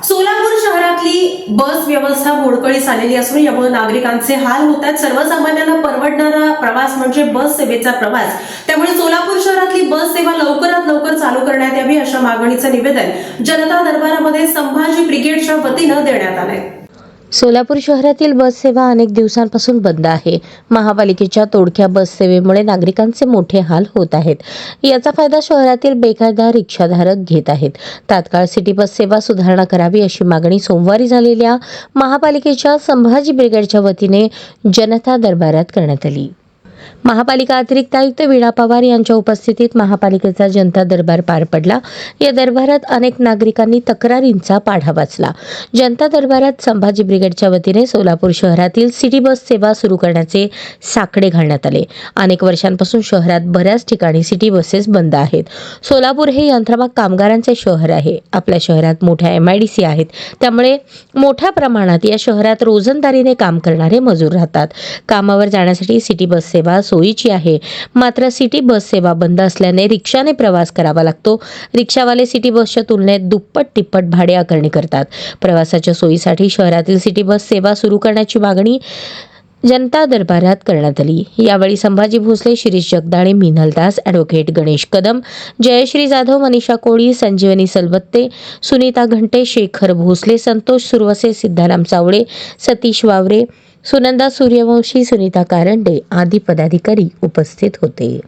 सोलापूर शहरातली बस व्यवस्था मोडकळीस आलेली असून यामुळे नागरिकांचे हाल होत आहेत। सर्वसामान्यांना परवडणारा प्रवास म्हणजे बस सेवेचा प्रवास। त्यामुळे सोलापूर शहरातली बस सेवा लवकरात लवकर चालू करण्यात यावी अशा मागणीचं निवेदन जनता दरबारामध्ये संभाजी ब्रिगेडच्या वतीनं देण्यात आलंय। सोलापूर शहरातील बस सेवा अनेक दिवसांपासून बंद आहे। महापालिकेच्या तोडक्या बस सेवेमुळे नागरिकांचे मोठे हाल होत आहेत। याचा फायदा शहरातील बेकायदा रिक्षाधारक घेत आहेत। तात्काळ सिटी बस सेवा सुधारणा करावी अशी मागणी सोमवारी झालेल्या महापालिकेच्या संभाजी ब्रिगेडच्या वतीने जनता दरबारात करण्यात आली। महापालिका अतिरिक्त आयुक्त वीणा पवार यांच्या उपस्थितीत महापालिकेचा जनता दरबार पार पडला। या दरबारात अनेक नागरिकांनी तक्रारींचा पाढा वाचला। जनता दरबारात संभाजी ब्रिगेडच्या वतीने सोलापूर शहरातील सिटी बस सेवा सुरू करण्याचे साकडे घालण्यात आले। अनेक वर्षांपासून शहरात बऱ्याच ठिकाणी सिटी बसेस बंद आहेत। सोलापूर हे यंत्रमाग कामगारांचे शहर आहे। आपल्या शहरात मोठ्या MIDC आहेत, त्यामुळे मोठ्या प्रमाणात या शहरात रोजंदारीने काम करणारे मजूर राहतात। कामावर जाण्यासाठी सिटी बस सेवा सोयीची आहे, मात्र सिटी बस सेवा बंद असल्याने रिक्षाने प्रवास करावा लागतो। रिक्षावाले सिटी बसच्या तुलनेत दुप्पट तिप्पट भाडे आकारणी करतात। प्रवासाच्या सोयीसाठी शहरातील सिटी बस सेवा सुरू करण्याची मागणी जनता दरबारात करण्यात आली। यावेळी संभाजी भोसले, शिरीष जगदाळे, मिनल दास, ॲडव्होकेट गणेश कदम, जयश्री जाधव, मनीषा कोळी, संजीवनी सलवत्ते, सुनीता घंटे, शेखर भोसले, संतोष सुरवसे, सिद्धाराम चावळे, सतीश वावरे, सुनंदा सूर्यवंशी, सुनीता कारंडे आदी पदाधिकारी उपस्थित होते।